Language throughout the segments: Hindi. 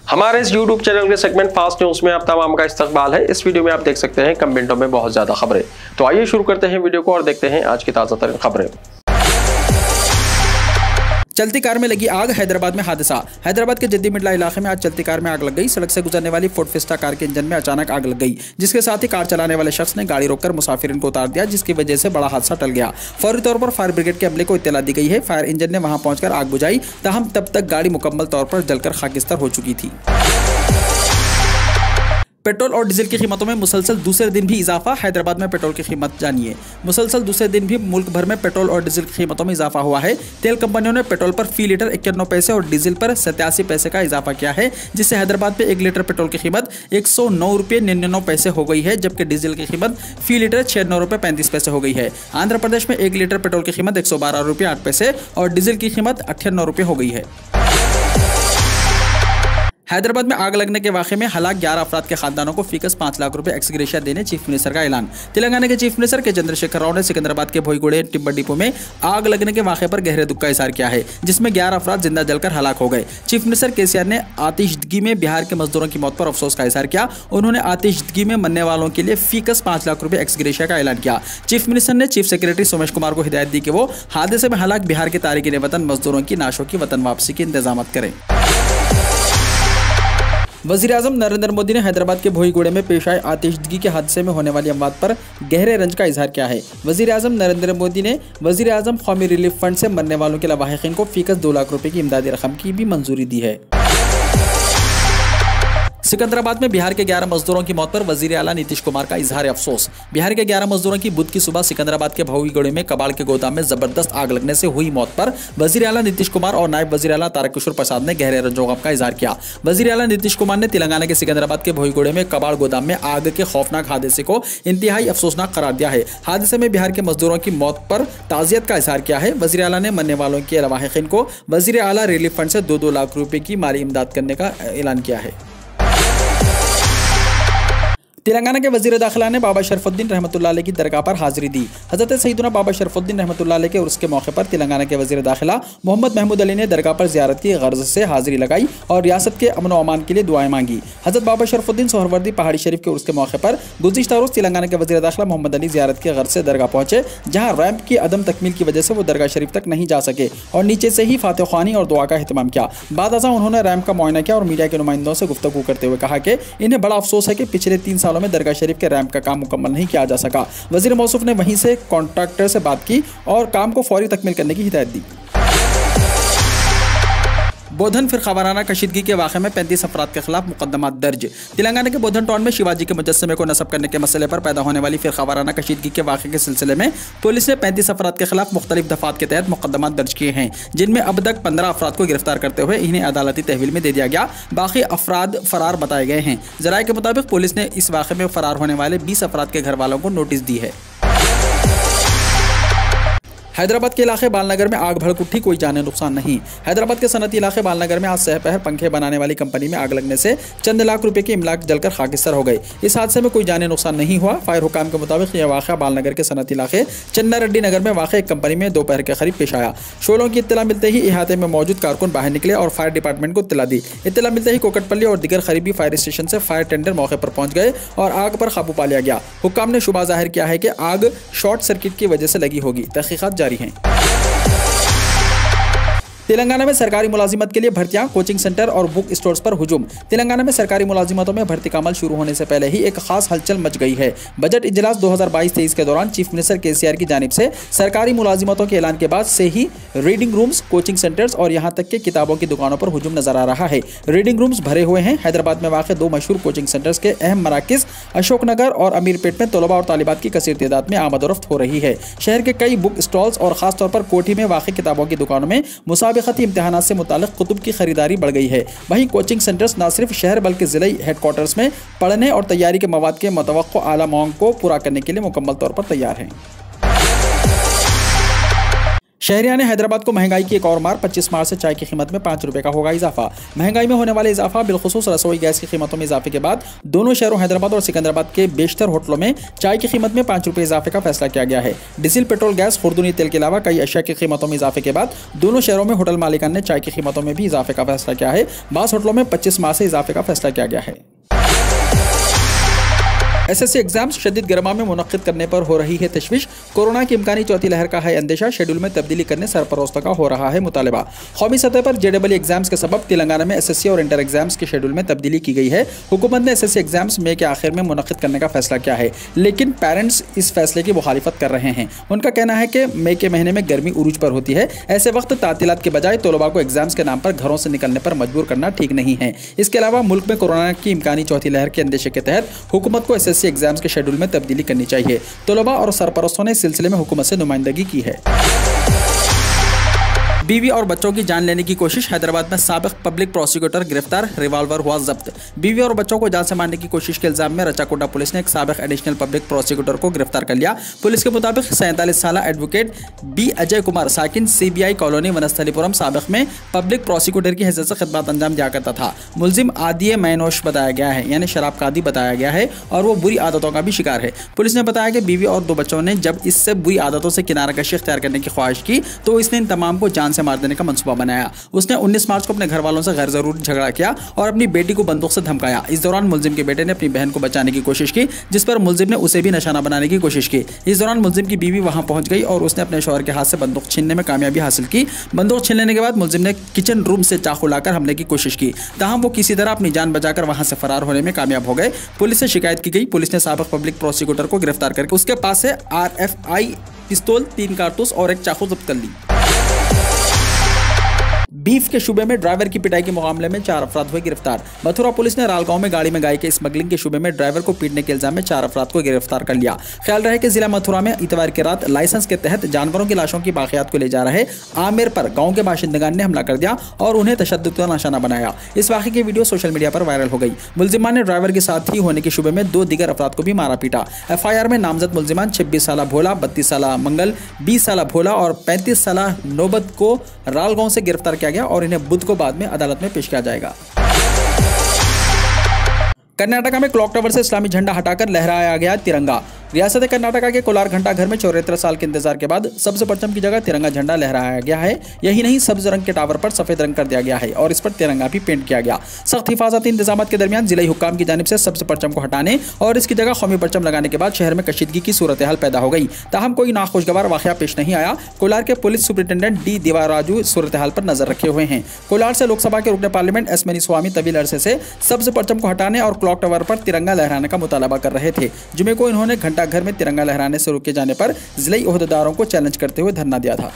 हमारे इस YouTube चैनल के सेगमेंट फास्ट न्यूज में आप तमाम का इस्तकबाल है। इस वीडियो में आप देख सकते हैं कम मिनटों में बहुत ज्यादा खबरें। तो आइए शुरू करते हैं वीडियो को और देखते हैं आज की ताजा तरीन खबरें। चलती कार में लगी आग, हैदराबाद में हादसा। हैदराबाद के जद्दी मिडला इलाके में आज चलती कार में आग लग गई। सड़क से गुजरने वाली फोर्ड फिस्टा कार के इंजन में अचानक आग लग गई, जिसके साथ ही कार चलाने वाले शख्स ने गाड़ी रोककर मुसाफिरों को उतार दिया, जिसकी वजह से बड़ा हादसा टल गया। फौरी तौर पर फायर ब्रिगेड के अमले को इत्तला दी गई है। फायर इंजन ने वहां पहुंचकर आग बुझाई, ताहम तब तक गाड़ी मुकम्मल तौर पर जलकर खाकिस्तान हो चुकी थी। पेट्रोल और डीजल की कीमतों में मुसलसल दूसरे दिन भी इजाफा। हैदराबाद में पेट्रोल की कीमत जानिए। मुसलसल दूसरे दिन भी मुल्क भर में पेट्रोल और डीजल की कीमतों में इजाफा हुआ है। तेल कंपनियों ने पेट्रोल पर फी लीटर 51 पैसे और डीजल पर 87 पैसे का इजाफा किया है, जिससे हैदराबाद में 1 लीटर पेट्रोल की कीमत 109 रुपये 99 पैसे हो गई है, जबकि डीजल की कीमत फी लीटर 96 रुपये 35 पैसे हो गई है। आंध्र प्रदेश में 1 लीटर पेट्रोल की कीमत 112 रुपये 8 पैसे और डीजल की कीमत 98 रुपये हो गई है। हैदराबाद में आग लगने के वाक़े में हलाक 11 अफराद के खानदानों को फीकस 5 लाख रुपए एक्स ग्रेशिया देने चीफ मिनिस्टर का ऐलान। तेलंगाना के चीफ मिनिस्टर के चंद्रशेखर राव ने सिकंदराबाद के भोईगुड़े टिब्बर डिपो में आग लगने के वाक़े पर गहरे दुख का इजहार किया है, जिसमें 11 अफराद जिंदा जलकर हलाक हो गए। चीफ मिनिस्टर केसीआर ने आतिशदगी में बिहार के मजदूरों की मौत पर अफसोस का इजहार किया। उन्होंने आतिशदगी में मरने वालों के लिए फीकस 5 लाख रुपए एक्स ग्रेशिया का ऐलान किया। चीफ मिनिस्टर ने चीफ सेक्रेटरी सोमेश कुमार को हिदायत दी कि वो हादसे में हलाक बिहार के तारिकीन वतन मजदूरों की नाशों की वतन वापसी के इंतजाम करें। वज़ीर-ए-आज़म नरेंद्र मोदी ने हैदराबाद के भोईगुड़े में पेश आए आतिशदगी के हादसे में होने वाली अमवात पर गहरे रंज का इजहार किया है। वज़ीर-ए-आज़म नरेंद्र मोदी ने वज़ीर-ए-आज़म कौमी रिलीफ फंड से मरने वालों के लवाहिकीन को फीकस 2 लाख रुपए की इमदादी रकम की भी मंजूरी दी है। सिकंदराबाद में बिहार के 11 मजदूरों की मौत पर वजीर आला नीतीश कुमार का इजहार अफसोस। बिहार के 11 मजदूरों की बुध की सुबह सिकंदराबाद के भोईगुड़े में कबाड़ के गोदाम में जबरदस्त आग लगने से हुई मौत पर वजीर आला नीतीश कुमार और नायब वजीर आला तारकिशोर प्रसाद ने गहरे रंजो-गम का इजहार किया। वजीर आला नीतीश कुमार ने तेलंगाना के सिकंदराबाद के भोईगुड़े में कबाड़ गोदाम में आग के खौफनाक हादसे को इंतहाई अफसोसनाक करार दिया है। हादसे में बिहार के मजदूरों की मौत पर ताज़ियत का इजहार किया है। वजीर आला ने मरने वालों के लवाहिकीन को वजीर आला रिलीफ फंड से 2-2 लाख रुपए की माली इमदाद करने का ऐलान किया है। तेलंगाना के वजीर दाखिला ने बाबा शरफुद्दीन रहमतुल्लाह अलैह की दरगाह पर हाजिरी दी। हजरत सैयदना बाबा शरफुद्दीन रहमतुल्लाह अलैह के उर्स के मौके पर तेलंगाना के वजीर दाखिला मोहम्मद महमूद अली ने दरगाह पर ज़ियारत की गर्ज से हाजिरी लगाई और रियासत के अमन व अमान के लिए दुआएं मांगी। हजरत बाबा शरफुद्दीन सोहरवर्दी पहाड़ी शरीफ के उर्स के मौके पर गुज़िश्ता रोज़ तेलंगाना के वजीर दाखिला मोहम्मद अली ज़ियारत की गर्ज से दरगाह पहुंचे, जहाँ रैंप की अदम तकमील की वजह से वो दरगाह शरीफ तक नहीं जा सके और नीचे से ही फातिह ख्वानी और दुआ का एहतमाम किया। बाद अज़ां उन्होंने रैंप का मुआयना किया और मीडिया के नुमाइंदों से गुफ्तगू करते हुए कहा कि इन्हें बड़ा अफसोस है कि पिछले 3 सालों में दरगाह शरीफ के रैंप का काम मुकम्मल नहीं किया जा सका। वजीर मौसूफ ने वहीं से कॉन्ट्रैक्टर से बात की और काम को फौरी तकमील करने की हिदायत दी। बोधन फिरकावाराना कशीदगी के वाक़े में 35 अफराद के खिलाफ मुकदमा दर्ज। तेलंगाना के बोधन टाउन में शिवाजी के मुजस्समे को नस्ब करने के मसले पर पैदा होने वाली फिरकावाराना कशीदगी के वाक़े के सिलसिले में पुलिस ने 35 अफराद के खिलाफ मुख्तलिफ दफात के तहत मुकदमा दर्ज किए हैं, जिनमें अब तक 15 अफराद को गिरफ्तार करते हुए इन्हें अदालती तहवील में दे दिया गया। बाकी अफराद फरार बताए गए हैं। ज़राए के मुताबिक पुलिस ने इस वाक़े में फरार होने वाले 20 अफराद के घर वालों को नोटिस दी है। हैदराबाद के इलाके बालनगर में आग भड़क उठी, कोई जाने नुकसान नहीं। हैदराबाद के सनती इलाके बालनगर में आज सहपहर पंखे बनाने वाली कंपनी में आग लगने से चंद लाख रुपए की इमलाक जलकर खाकिस्तान हो गए। इस हादसे में कोई जाने नुकसान नहीं हुआ। फायर हुकाम के मुताबिक यह वाक़या बालनगर के सनती इलाके चन्ना रेड्डी नगर में वाक़ एक कंपनी में दोपहर के करीब पेश आया। शोलों की इत्तला मिलते ही इहाते में मौजूद कारकुन बाहर निकले और फायर डिपार्टमेंट को इत्तला दी। इत्तला मिलते ही कोकटपल्ली और दीगर करीबी फायर स्टेशन से फायर टेंडर मौके पर पहुंच गए और आग पर काबू पा लिया गया। हुक्काम ने शुबा जाहिर किया है कि आग शॉर्ट सर्किट की वजह से लगी होगी। तहकीकात जारी हैं। तेलंगाना में सरकारी मुलाजिमत के लिए भर्तियां, कोचिंग सेंटर और बुक स्टोर्स पर हुजूम। तेलंगाना में सरकारी मुलाजिमतों में भर्ती का अमल शुरू होने से पहले ही एक खास हलचल मच गई है। बजट इजलास 2022-23 के दौरान चीफ मिनिस्टर केसीआर की जानिब से सरकारी मुलाजिमतों के ऐलान के बाद से ही रीडिंग रूम्स, कोचिंग सेंटर्स और यहाँ तक के किताबों की दुकानों पर हुजूम नजर आ रहा है। रीडिंग रूम्स भरे हुए हैं। हैदराबाद में वाक़ 2 मशहूर कोचिंग सेंटर्स के अहम मराकिज़ अशोकनगर और अमीरपेट में तलबा और तालिबात की कसीर तादाद में आमद-ओ-रफ्त हो रही है। शहर के कई बुक स्टॉल्स और खासतौर पर कोठी में वाक़ किताबों की दुकानों में मुसाबिकती इम्तिहानात से मुताल्लिक़ कुतुब की खरीदारी बढ़ गई है। वहीं कोचिंग सेंटर्स न सिर्फ शहर बल्कि ज़िले हेडक्वार्टर्स में पढ़ने और तैयारी के मवाद के मुतवक्को आला मांग को पूरा करने के लिए मुकम्मल तौर पर तैयार हैं। शहरियार ने हैदराबाद को महंगाई की एक और मार। 25 मार्च से चाय की कीमत में 5 रुपए का होगा इजाफा। महंगाई में होने वाले इजाफा बिलखुसूस रसोई गैस की कीमतों में इजाफे के बाद दोनों शहरों हैदराबाद और सिकंदराबाद के बेशतर होटलों में चाय की कीमत में 5 रुपए इजाफे का फैसला किया गया है। डीजल, पेट्रोल, गैस, खुर्दुनी तेल के अलावा कई अशिया की कीमतों में इजाफे के बाद दोनों शहरों में होटल मालिकान ने चाय की कीमतों में भी इजाफे का फैसला किया है। 22 होटलों में 25 मार्च से इजाफे का फैसला किया गया है। एसएससी एग्जाम्स शदीद गर्मा में मुनक्किद करने पर हो रही है तशवीश। कोरोना की इम्कानी चौथी लहर का है अंदेशा। शेड्यूल में तब्दीली करने सरपरस्तों का हो रहा है मुतालबा। कौमी सतह पर जेईई एग्जाम्स के सबब तेलंगाना में एसएससी और इंटर एग्जाम्स के शेड्यूल में तब्दीली की गई है। हुकूमत ने एसएससी एग्जाम्स मई के आखिर में मुनक्किद करने का फैसला किया है, लेकिन पेरेंट्स इस फैसले की मुखालिफत कर रहे हैं। उनका कहना है कि मई के महीने में गर्मी उरूज पर होती है। ऐसे वक्त तातीलात के बजाय तलबा को एग्जाम्स के नाम पर घरों से निकलने पर मजबूर करना ठीक नहीं है। इसके अलावा मुल्क में कोरोना की इम्कानी चौथी लहर के अंदेशे के तहत हुकूमत को एसएससी एग्जाम्स के शेड्यूल में तब्दीली करनी चाहिए। तलबा और सरपरस्तों ने इस सिलसिले में हुकूमत से नुमाइंदगी की है। बीवी और बच्चों की जान लेने की कोशिश। हैदराबाद में साबिक पब्लिक प्रोसिक्यूटर गिरफ्तार, रिवॉल्वर हुआ जब्त। बीवी और बच्चों को जान से मारने की कोशिश के इल्जाम में रचाकोटा पुलिस ने एक साबिक एडिशनल पब्लिक प्रोसिक्यूटर को गिरफ्तार कर लिया। पुलिस के मुताबिक 47 साल एडवोकेट बी अजय कुमार साकिन सीबीआई कॉलोनी वनस्थलीपुरम साबिक में पब्लिक प्रोसिक्यूटर की हैसियत से खिदमत अंजाम दिया करता था। मुलजिम आदिय मैनोश बताया गया है, यानी शराब का आदी बताया गया है, और वो बुरी आदतों का भी शिकार है। पुलिस ने बताया कि बीवी और 2 बच्चों ने जब इससे बुरी आदतों से किनारा कशी इख्तियार करने की ख्वाहिश की तो इसने इन तमाम को जान से मार देने का मंसूबा बनाया। उसने 19 मार्च को अपने घर वालों से गैर जरूरी झगड़ा किया और अपनी बेटी को बंदूक से धमकाया। इस दौरान मुलजिम के बेटे ने अपनी बहन को बचाने की कोशिश की, जिस पर मुलजिम ने उसे भी निशाना बनाने की कोशिश की। इस दौरान मुलजिम की बीवी वहां पहुंच गई और उसने अपने शौहर के हाथ से बंदूक छीनने में कामयाबी हासिल की। बंदूक छीन लेने के बाद मुलजिम ने किचन रूम से चाकू लाकर हमले की कोशिश की, ताहम वो किसी तरह अपनी जान बचाकर वहां से फरार होने में कामयाब हो गए। पुलिस से शिकायत की गई। पुलिस ने साबिक पब्लिक प्रोसिक्यूटर को गिरफ्तार करके उसके पास से RFI पिस्तौल, 3 कारतूस और एक चाकू जब्त कर ली। बीफ के शुबे में ड्राइवर की पिटाई के मामले में 4 अफराद हुए गिरफ्तार। मथुरा पुलिस ने रालगांव में गाड़ी में गाय के स्मगलिंग के शुबे में ड्राइवर को पीटने के इल्जाम में 4 अफराद को गिरफ्तार कर लिया। ख्याल रहे कि जिला मथुरा में इतवार की रात लाइसेंस के तहत जानवरों की लाशों की बाकियात को ले जा रहे आमिर पर गांव के बाशिंदगान ने हमला कर दिया और उन्हें तशद्दुद का निशाना बनाया। इस वाक़े की वीडियो सोशल मीडिया पर वायरल हो गई। मुलजिमान ने ड्राइवर के साथ ही होने के शुबे में 2 दीगर अफराद को भी मारा पीटा। FIR में नामजद मुलजिमान 26 साल भोला, 32 साल मंगल, 20 साल भोला और 35 साल नौबत को रालगांव से गिरफ्तार किया गया और इन्हें बुध को बाद में अदालत में पेश किया जाएगा। कर्नाटका में क्लॉक टावर से इस्लामी झंडा हटाकर लहराया गया तिरंगा। रियासत कर्नाटका के कोलार घंटा घर में 74 साल के इंतजार के बाद सब्ज परचम की जगह तिरंगा झंडा लहराया गया है। यही नहीं, सब्ज रंग के टावर पर सफेद रंग कर दिया गया है और इस पर तिरंगा भी पेंट किया गया। सख्त हिफाजती इंतजाम के दरमियान जिला हुक्काम की जानिब से सब्ज परचम को हटाने और इसकी जगह कौमी परचम लगाने के बाद शहर में कशीदगी की सूरत हाल पैदा हो गई। ताहम कोई नाखुशगवार वाकया पेश नहीं आया। कोलार के पुलिस सुपरिटेंडेंट D दिवाराजू सूरत हाल पर नजर रखे हुए हैं। कोलार से लोकसभा के रुकने पार्लियामेंट S मनीस्वामी तवील अरसे से सब्ज परचम को हटाने और क्लॉक टावर पर तिरंगा लहराने का मुतालबा कर रहे थे। जुमे को इन्होंने घंटा घर में तिरंगा लहराने से रोके जाने पर जिलाई ओहदेदारों को चैलेंज करते हुए धरना दिया था।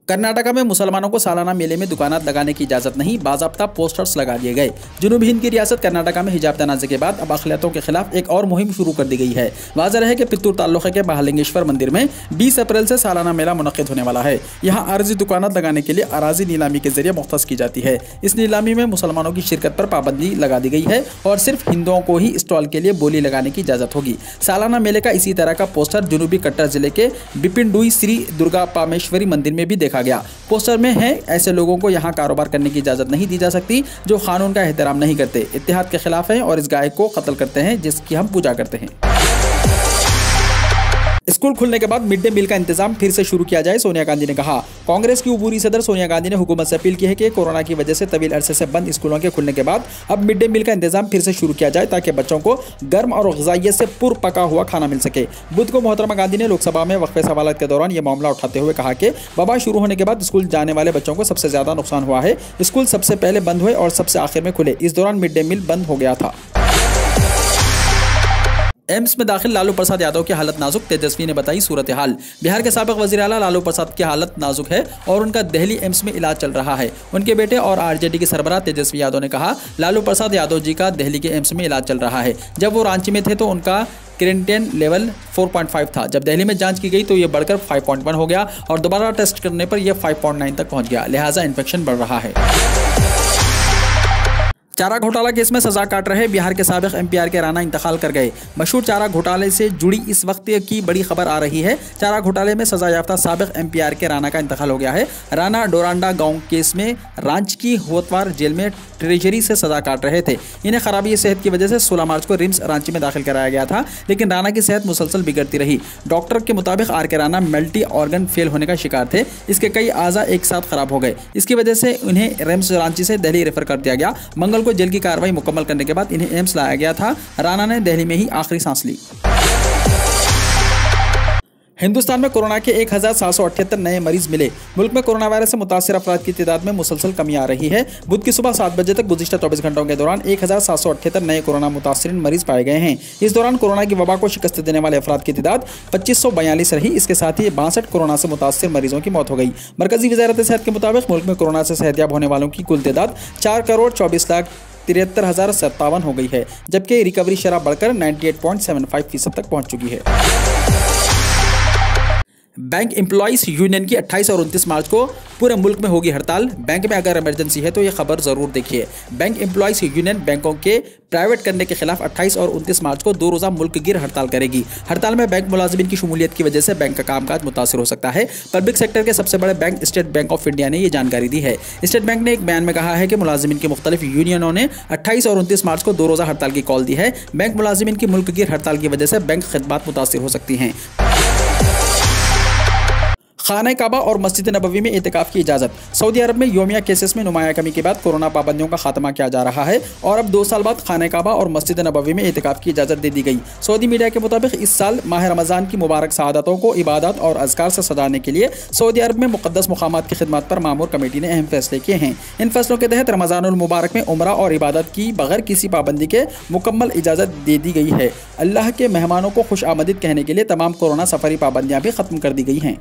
कर्नाटका में मुसलमानों को सालाना मेले में दुकानात लगाने की इजाजत नहीं, बाज़ाब्ता पोस्टर्स लगा दिए गए। जनूबी हिंद की रियासत कर्नाटका में हिजाब तनाज़े के बाद अब अक़लियतों के खिलाफ एक और मुहिम शुरू कर दी गई है। वाज़ेह है कि पित्तूर ताल्लुक़े के महालिंगेश्वर मंदिर में 20 अप्रैल से सालाना मेला मुनक़्क़िद होने वाला है। यहाँ आर्जी दुकानात लगाने के लिए अराजी नीलामी के जरिए मुख्तस की जाती है। इस नीलामी में मुसलमानों की शिरकत पर पाबंदी लगा दी गई है और सिर्फ हिंदुओं को ही स्टॉल के लिए बोली लगाने की इजाज़त होगी। सालाना मेले का इसी तरह का पोस्टर जनूबी कट्टा जिले के बिपिनडुई श्री दुर्गा पामेश्वरी मंदिर में भी देखा गया। पोस्टर में है, ऐसे लोगों को यहाँ कारोबार करने की इजाज़त नहीं दी जा सकती जो कानून का एहतराम नहीं करते, इत्तेहाद के खिलाफ हैं और इस गाय को कत्ल करते हैं जिसकी हम पूजा करते हैं। स्कूल खुलने के बाद मिड डे मील का इंतजाम फिर से शुरू किया जाए, सोनिया गांधी ने कहा। कांग्रेस की उबूरी सदर सोनिया गांधी ने हुकूमत से अपील की है कि कोरोना की वजह से तवील अरसे से बंद स्कूलों के खुलने के बाद अब मिड डे मील का इंतजाम फिर से शुरू किया जाए ताकि बच्चों को गर्म और ग़िज़ाइयत से पुर पका हुआ खाना मिल सके। बुध को मोहतरमा गांधी ने लोकसभा में वक्फे सवालात के दौरान यह मामला उठाते हुए कहा कि वबा शुरू होने के बाद स्कूल जाने वाले बच्चों को सबसे ज़्यादा नुकसान हुआ है। स्कूल सबसे पहले बंद हुए और सबसे आखिर में खुले। इस दौरान मिड डे मील बंद हो गया था। एम्स में दाखिल लालू प्रसाद यादव की हालत नाजुक, तेजस्वी ने बताई सूरत हाल। बिहार के साबिक वज़ीर आला लालू प्रसाद की हालत नाजुक है और उनका दिल्ली एम्स में इलाज चल रहा है। उनके बेटे और आरजेडी के सरबराह तेजस्वी यादव ने कहा, लालू प्रसाद यादव जी का दिल्ली के एम्स में इलाज चल रहा है। जब वो रांची में थे तो उनका क्वारंटाइन लेवल 4.5 था। जब दिल्ली में जांच की गई तो ये बढ़कर 5.1 हो गया और दोबारा टेस्ट करने पर यह 5.9 तक पहुंच गया। लिहाजा इन्फेक्शन बढ़ रहा है। चारा घोटाला केस में सजा काट रहे बिहार के साबिक एमपीआर के राणा इंतकाल कर गए। मशहूर चारा घोटाले से जुड़ी इस वक्त की बड़ी खबर आ रही है। चारा घोटाले में सजा याफ्ता साबिक एमपीआर के राणा का इंतकाल हो गया है। राणा डोरांडा गांव केस में रांची की होतवार जेल में ट्रेजरी से सजा काट रहे थे। इन्हें खराबी सेहत की वजह से 16 मार्च को रिम्स रांची में दाखिल कराया गया था, लेकिन राणा की सेहत मुसलसल बिगड़ती रही। डॉक्टर के मुताबिक आर के राणा मल्टी ऑर्गन फेल होने का शिकार थे। इसके कई आज़ा एक साथ खराब हो गए। इसकी वजह से उन्हें रिम्स रांची से दिल्ली रेफर कर दिया गया। मंगल को जेल की कार्रवाई मुकम्मल करने के बाद इन्हें एम्स लाया गया था। राणा ने दिल्ली में ही आखिरी सांस ली। हिंदुस्तान में कोरोना के 1778 नए मरीज मिले। मुल्क में कोरोना वायरस से मुतासिर अफराद की तादाद में मुसलसल कमी आ रही है। बुध की सुबह 7 बजे तक गुज़िश्ता 24 घंटों के दौरान 1778 नए कोरोना मुतासिरीन मरीज पाए गए हैं। इस दौरान कोरोना की वबा को शिकस्त देने वाले अफराद की तादाद 2542 रही। इसके साथ ही 62 कोरोना से मुतासिर मरीजों की मौत हो गई। मरकजी वज़ारत सेहत के मुताबिक मुल्क में कोरोना से सेहतयाब होने वालों की कुल तादाद 4,24,73,057 हो गई है, जबकि रिकवरी शरह बढ़कर 98.75% तक पहुंच चुकी है। बैंक एम्प्लॉइज यूनियन की 28 और 29 मार्च को पूरे मुल्क में होगी हड़ताल। बैंक में अगर इमरजेंसी है तो ये खबर जरूर देखिए। बैंक एम्प्लॉइज यूनियन बैंकों के प्राइवेट करने के खिलाफ 28 और 29 मार्च को 2 रोज़ा मुल्क गिर हड़ताल करेगी। हड़ताल में बैंक मुलाजिमीन की शमूलियत की वजह से बैंक का कामकाज मुतासिर हो सकता है। पब्लिक सेक्टर के सबसे बड़े bank state bank of India ने ये जानकारी दी है। स्टेट बैंक ने एक बयान में कहा है कि मुलाजिमीन की मुख्तलिफ यूनियनों ने 28 और 29 मार्च को 2 रोज़ा हड़ताल की कॉल दी है। बैंक मुलाजिमीन की मुल्क गिर हड़ताल की वजह से बैंक खिदमात मुतासिर हो सकती हैं। खाना काबा और मस्जिद नबवी में एतिकाफ की इजाज़त। सऊदी अरब में योमिया केसेस में नुमाया कमी के बाद कोरोना पाबंदियों का खात्मा किया जा रहा है और अब 2 साल बाद खाना काबा और मस्जिद नबवी में एतिकाफ की इजाज़त दे दी गई। सऊदी मीडिया के मुताबिक इस साल माह रमज़ान की मुबारक सआदतों को इबादत और अज़कार से सजाने के लिए सऊदी अरब में मुक़द्दस मुक़ामात की खिदमत पर मामूर कमेटी ने अहम फैसले किए हैं। इन फैसलों के तहत रमज़ानुल मुबारक में उम्रा और इबादत की बगैर किसी पाबंदी के मुकम्मल इजाज़त दे दी गई है। अल्लाह के मेहमानों को खुश आमदीद कहने के लिए तमाम कोरोना सफरी पाबंदियाँ भी ख़त्म कर दी गई हैं।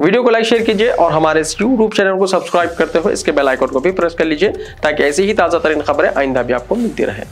वीडियो को लाइक शेयर कीजिए और हमारे इस YouTube चैनल को सब्सक्राइब करते हुए इसके बेल आइकन को भी प्रेस कर लीजिए ताकि ऐसी ही ताज़ा तरीन खबरें आइंदा भी आपको मिलती रहे।